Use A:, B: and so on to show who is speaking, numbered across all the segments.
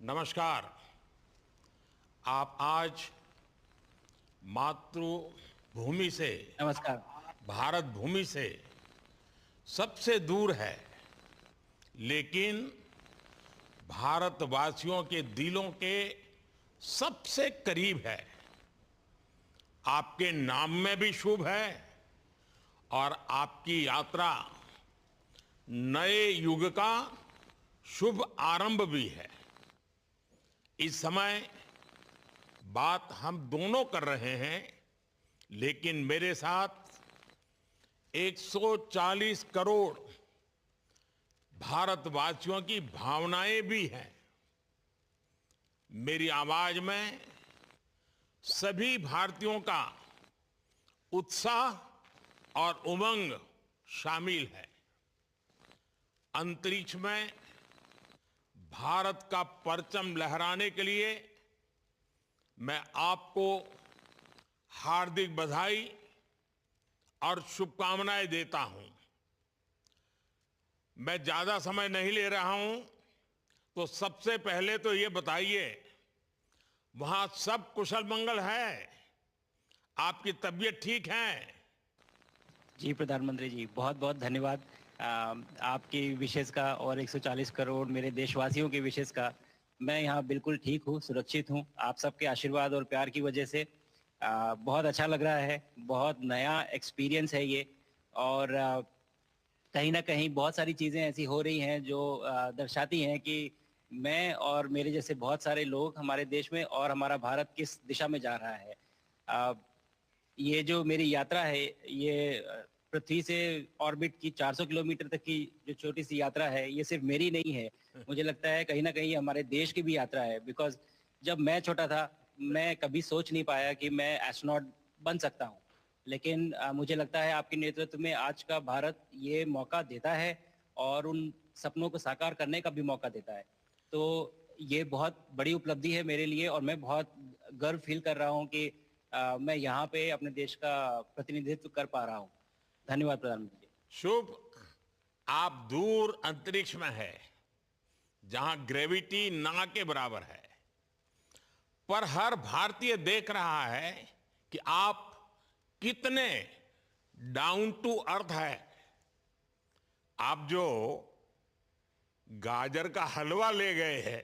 A: नमस्कार। आप आज मातृभूमि से,
B: नमस्कार।
A: भारत भूमि से सबसे दूर है, लेकिन भारतवासियों के दिलों के सबसे करीब है। आपके नाम में भी शुभ है और आपकी यात्रा नए युग का शुभ आरंभ भी है। इस समय बात हम दोनों कर रहे हैं, लेकिन मेरे साथ 140 करोड़ भारतवासियों की भावनाएं भी हैं। मेरी आवाज में सभी भारतीयों का उत्साह और उमंग शामिल है। अंतरिक्ष में भारत का परचम लहराने के लिए मैं आपको हार्दिक बधाई और शुभकामनाएं देता हूं। मैं ज्यादा समय नहीं ले रहा हूं, तो सबसे पहले तो ये बताइए, वहां सब कुशल मंगल है? आपकी तबीयत ठीक है?
B: जी प्रधानमंत्री जी, बहुत बहुत धन्यवाद। आपकी विशेष का और 140 करोड़ मेरे देशवासियों की विशेष का मैं यहाँ बिल्कुल ठीक हूँ, सुरक्षित हूँ। आप सबके आशीर्वाद और प्यार की वजह से बहुत अच्छा लग रहा है। बहुत नया एक्सपीरियंस है ये। और कहीं ना कहीं बहुत सारी चीज़ें ऐसी हो रही हैं जो दर्शाती हैं कि मैं और मेरे जैसे बहुत सारे लोग हमारे देश में और हमारा भारत किस दिशा में जा रहा है। अ, ये जो मेरी यात्रा है, ये पृथ्वी से ऑर्बिट की 400 किलोमीटर तक की जो छोटी सी यात्रा है, ये सिर्फ मेरी नहीं है। मुझे लगता है कहीं ना कहीं हमारे देश की भी यात्रा है। बिकॉज जब मैं छोटा था, मैं कभी सोच नहीं पाया कि मैं एस्ट्रोनॉट बन सकता हूँ। लेकिन मुझे लगता है आपके नेतृत्व में आज का भारत ये मौका देता है और उन सपनों को साकार करने का भी मौका देता है। तो ये बहुत बड़ी उपलब्धि है मेरे लिए और मैं बहुत गर्व फील कर रहा हूँ कि मैं यहाँ पे अपने देश का प्रतिनिधित्व कर पा रहा हूँ। धन्यवाद प्रधानमंत्री जी।
A: शुभ। आप दूर अंतरिक्ष में है, जहां ग्रेविटी ना के बराबर है, पर हर भारतीय देख रहा है कि आप कितने डाउन टू अर्थ है। आप जो गाजर का हलवा ले गए हैं,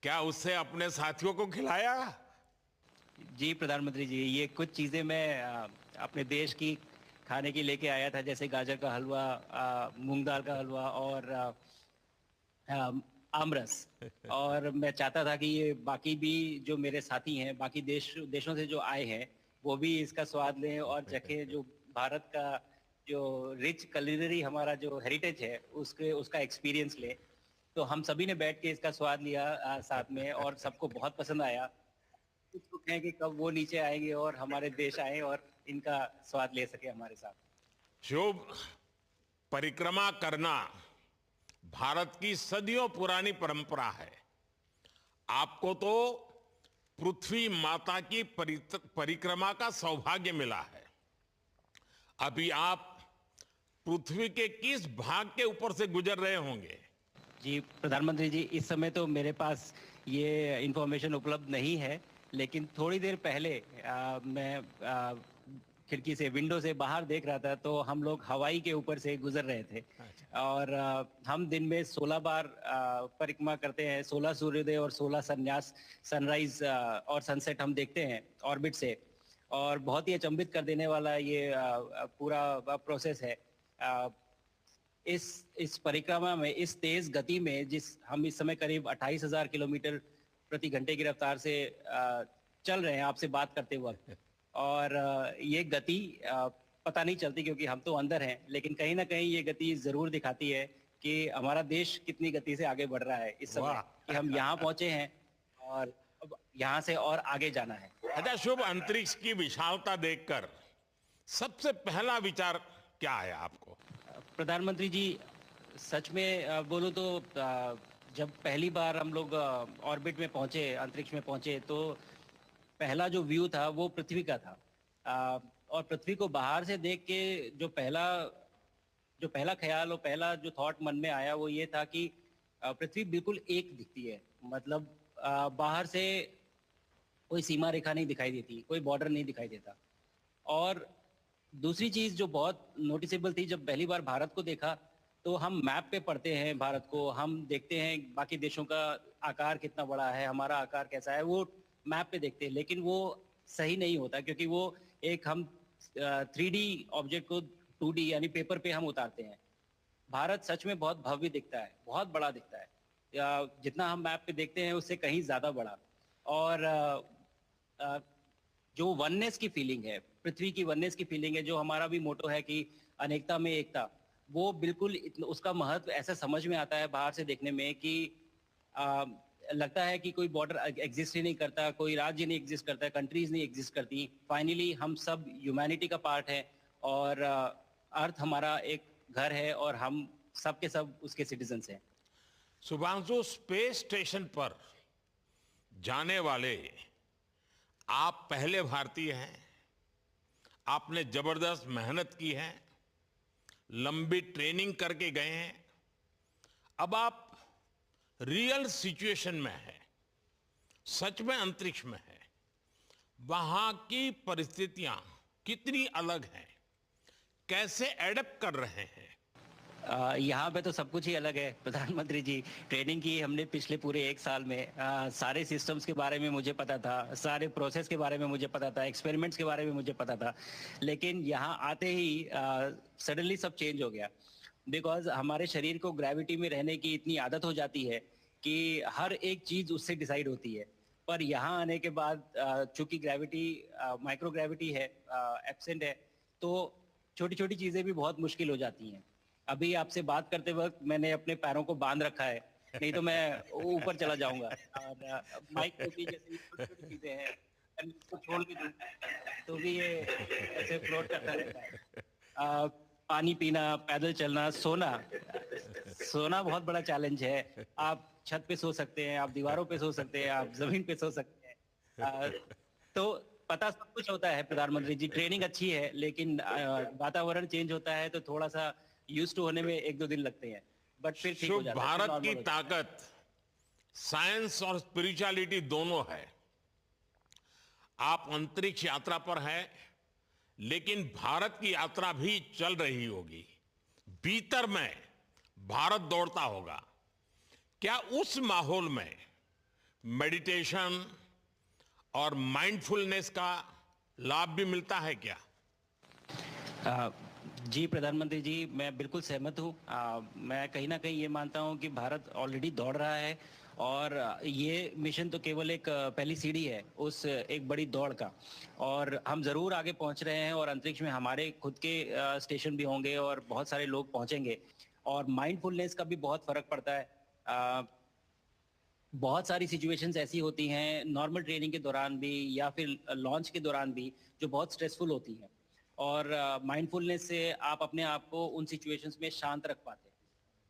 A: क्या उससे अपने साथियों को खिलाया?
B: जी प्रधानमंत्री जी, ये कुछ चीज़ें मैं अपने देश की खाने की लेके आया था, जैसे गाजर का हलवा, मूंग दाल का हलवा और आमरस। और मैं चाहता था कि ये बाकी भी जो मेरे साथी हैं, बाकी देशों से जो आए हैं, वो भी इसका स्वाद लें और चखें। जो भारत का जो रिच culinary हमारा जो हेरिटेज है, उसके उसका एक्सपीरियंस लें। तो हम सभी ने बैठ के इसका स्वाद लिया साथ में, और सबको बहुत पसंद आया। कुछ लोग हैं कि कब वो नीचे आएंगे और हमारे देश आए और इनका स्वाद ले सके हमारे साथ।
A: शुभ। परिक्रमा करना भारत की सदियों पुरानी परंपरा है। आपको तो पृथ्वी माता की परिक्रमा का सौभाग्य मिला है। अभी आप पृथ्वी के किस भाग के ऊपर से गुजर रहे होंगे?
B: जी प्रधानमंत्री जी, इस समय तो मेरे पास ये इंफॉर्मेशन उपलब्ध नहीं है, लेकिन थोड़ी देर पहले मैं खिड़की से, विंडो से बाहर देख रहा था, तो हम लोग हवाई के ऊपर से गुजर रहे थे।
A: अच्छा।
B: और हम दिन में 16 बार परिक्रमा करते हैं, 16 सूर्योदय और 16 संन्यास, सनराइज और सनसेट हम देखते हैं ऑर्बिट से। और बहुत ही अचंभित कर देने वाला ये पूरा प्रोसेस है। अ, इस परिक्रमा में, इस तेज गति में, जिस हम इस समय करीब 28,000 किलोमीटर प्रति घंटे की रफ्तार से चल रहे हैं आपसे बात करते वक्त। और ये गति पता नहीं चलती क्योंकि हम तो अंदर हैं, लेकिन कहीं ना कहीं ये गति जरूर दिखाती है कि हमारा देश कितनी गति से आगे बढ़ रहा है इस समय,
A: वाह।
B: कि हम यहाँ पहुंचे हैं और अब यहाँ से और आगे जाना है।
A: अच्छा शुभ, अंतरिक्ष की विशालता देखकर सबसे पहला विचार क्या आया आपको?
B: प्रधानमंत्री जी, सच में बोलूं तो जब पहली बार हम लोग ऑर्बिट में पहुंचे, अंतरिक्ष में पहुंचे, तो पहला जो व्यू था वो पृथ्वी का था। और पृथ्वी को बाहर से देख के जो पहला ख्याल और पहला जो थॉट मन में आया वो ये था कि पृथ्वी बिल्कुल एक दिखती है। मतलब बाहर से कोई सीमा रेखा नहीं दिखाई देती, कोई बॉर्डर नहीं दिखाई देता। और दूसरी चीज जो बहुत नोटिसेबल थी, जब पहली बार भारत को देखा तो हम मैप पे पढ़ते हैं भारत को, हम देखते हैं बाकी देशों का आकार कितना बड़ा है, हमारा आकार कैसा है, वो मैप पे देखते हैं। लेकिन वो सही नहीं होता, क्योंकि वो एक हम 3D ऑब्जेक्ट को 2D यानी पेपर पे हम उतारते हैं। भारत सच में बहुत भव्य दिखता है, बहुत बड़ा दिखता है, या जितना हम मैप पे देखते हैं उससे कहीं ज्यादा बड़ा। और अ, जो वननेस की फीलिंग है, पृथ्वी की वननेस की फीलिंग है, जो हमारा भी मोटो है कि अनेकता में एकता, वो बिल्कुल उसका महत्व ऐसा समझ में आता है बाहर से देखने में कि आ, लगता है कि कोई बॉर्डर एग्जिस्ट ही नहीं करता, कोई राज्य नहीं एग्जिस्ट करता, कंट्रीज नहीं एग्जिस्ट करती। फाइनली हम सब ह्यूमैनिटी का पार्ट है, और अर्थ हमारा एक घर है, और हम सब के सब उसके सिटीजन्स हैं।
A: शुभांशु, स्पेस स्टेशन पर जाने वाले आप पहले भारतीय हैं। आपने जबरदस्त मेहनत की है, लंबी ट्रेनिंग करके गए हैं। अब आप रियल सिचुएशन में हैं, सच में अंतरिक्ष में हैं। वहां की परिस्थितियां कितनी अलग हैं, कैसे एडप्ट कर रहे हैं?
B: यहाँ पे तो सब कुछ ही अलग है प्रधानमंत्री जी। ट्रेनिंग की हमने पिछले पूरे 1 साल में। सारे सिस्टम्स के बारे में मुझे पता था, सारे प्रोसेस के बारे में मुझे पता था, एक्सपेरिमेंट्स के बारे में मुझे पता था। लेकिन यहाँ आते ही सडनली सब चेंज हो गया। बिकॉज हमारे शरीर को ग्रेविटी में रहने की इतनी आदत हो जाती है कि हर एक चीज उससे डिसाइड होती है। पर यहाँ आने के बाद चूंकि ग्रेविटी माइक्रो ग्रेविटी है, एब्सेंट है, तो छोटी छोटी चीजें भी बहुत मुश्किल हो जाती हैं। अभी आपसे बात करते वक्त मैंने अपने पैरों को बांध रखा है, नहीं तो मैं ऊपर चला जाऊंगा। और माइक को भी जैसे छोटी छोटी चीजें हैं, अगर इसको छोड़ भी दूं तो भी ये ऐसे फ्लोट करता रहता है। पानी पीना, पैदल चलना, सोना। सोना बहुत बड़ा चैलेंज है। आप छत पे सो सकते हैं, आप दीवारों पे सो सकते हैं, आप जमीन पे सो सकते हैं। तो पता सब कुछ होता है प्रधानमंत्री जी, ट्रेनिंग अच्छी है, लेकिन वातावरण चेंज होता है तो थोड़ा सा यूज टू होने में 1-2 दिन लगते हैं, बट फिर ठीक हो
A: शुभ,
B: जाता है, फिर
A: भारत
B: नॉर्मल
A: की
B: हो जाता है।
A: ताकत साइंस और स्पिरिचुअलिटी दोनों है। आप अंतरिक्ष यात्रा पर हैं, लेकिन भारत की यात्रा भी चल रही होगी। भीतर में भारत दौड़ता होगा। क्या उस माहौल में मेडिटेशन और माइंडफुलनेस का लाभ भी मिलता है क्या?
B: अ, जी प्रधानमंत्री जी, मैं बिल्कुल सहमत हूँ। मैं कहीं ना कहीं ये मानता हूँ कि भारत ऑलरेडी दौड़ रहा है, और ये मिशन तो केवल एक पहली सीढ़ी है उस एक बड़ी दौड़ का। और हम जरूर आगे पहुंच रहे हैं, और अंतरिक्ष में हमारे खुद के स्टेशन भी होंगे और बहुत सारे लोग पहुंचेंगे। और माइंडफुलनेस का भी बहुत फर्क पड़ता है। अ, बहुत सारी सिचुएशंस ऐसी होती हैं नॉर्मल ट्रेनिंग के दौरान भी, या फिर लॉन्च के दौरान भी, जो बहुत स्ट्रेसफुल होती हैं। और माइंडफुलनेस से आप अपने आप को उन सिचुएशंस में शांत रख पाते हैं,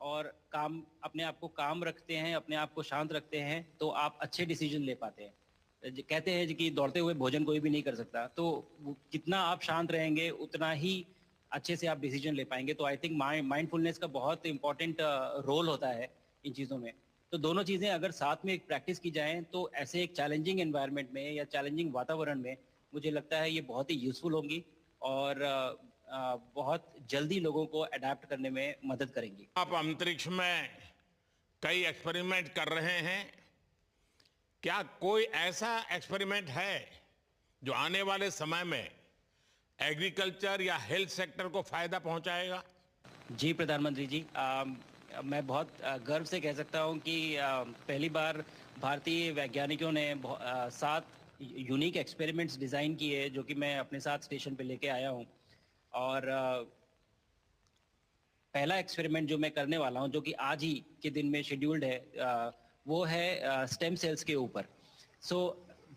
B: और काम अपने आप को काम रखते हैं, अपने आप को शांत रखते हैं, तो आप अच्छे डिसीजन ले पाते हैं। कहते हैं कि दौड़ते हुए भोजन कोई भी नहीं कर सकता, तो जितना आप शांत रहेंगे उतना ही अच्छे से आप डिसीजन ले पाएंगे। तो आई थिंक माइंडफुलनेस का बहुत इंपॉर्टेंट रोल होता है इन चीज़ों में। तो दोनों चीज़ें अगर साथ में एक प्रैक्टिस की जाएं, तो ऐसे एक चैलेंजिंग एनवायरनमेंट में या चैलेंजिंग वातावरण में मुझे लगता है ये बहुत ही यूजफुल होंगी, और बहुत जल्दी लोगों को अडेप्ट करने में मदद करेंगी।
A: आप अंतरिक्ष में कई एक्सपेरिमेंट कर रहे हैं। क्या कोई ऐसा एक्सपेरिमेंट है जो आने वाले समय में एग्रीकल्चर या हेल्थ सेक्टर को फायदा पहुंचाएगा?
B: जी प्रधानमंत्री जी, मैं बहुत गर्व से कह सकता हूं कि पहली बार भारतीय वैज्ञानिकों ने 7 यूनिक एक्सपेरिमेंट्स डिज़ाइन किए, जो कि मैं अपने साथ स्टेशन पे लेके आया हूं। और पहला एक्सपेरिमेंट जो मैं करने वाला हूं, जो कि आज ही के दिन में शेड्यूल्ड है, वो है स्टेम सेल्स के ऊपर। सो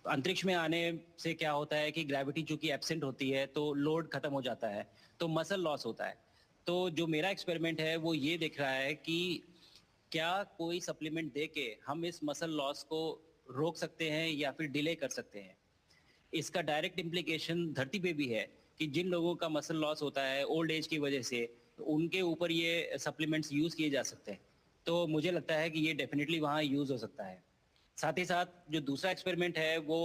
B: अंतरिक्ष में आने से क्या होता है कि ग्रेविटी चूंकि एब्सेंट होती है, तो लोड खत्म हो जाता है, तो मसल लॉस होता है। तो जो मेरा एक्सपेरिमेंट है वो ये देख रहा है कि क्या कोई सप्लीमेंट दे के हम इस मसल लॉस को रोक सकते हैं या फिर डिले कर सकते हैं। इसका डायरेक्ट इम्प्लीकेशन धरती पे भी है कि जिन लोगों का मसल लॉस होता है ओल्ड एज की वजह से, तो उनके ऊपर ये सप्लीमेंट्स यूज किए जा सकते हैं। तो मुझे लगता है कि ये डेफिनेटली वहाँ यूज़ हो सकता है। साथ ही साथ जो दूसरा एक्सपेरिमेंट है वो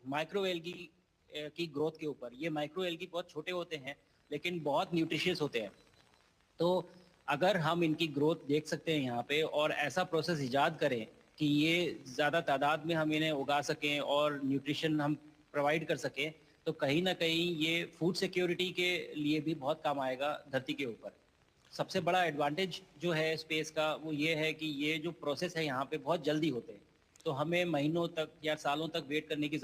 B: माइक्रो एल्गी की ग्रोथ के ऊपर। ये माइक्रो एल्गी बहुत छोटे होते हैं लेकिन बहुत न्यूट्रिशियस होते हैं। तो अगर हम इनकी ग्रोथ देख सकते हैं यहाँ पे और ऐसा प्रोसेस इजाद करें कि ये ज़्यादा तादाद में हम इन्हें उगा सकें और न्यूट्रिशन हम प्रोवाइड कर सकें, तो कहीं न कहीं ये फूड सिक्योरिटी के लिए भी बहुत काम आएगा धरती के ऊपर। सबसे बड़ा एडवांटेज जो है स्पेस का वो ये है कि ये जो प्रोसेस है यहाँ पे बहुत जल्दी होते हैं। तो हमें महीनों तक या सालों तक वेट करने की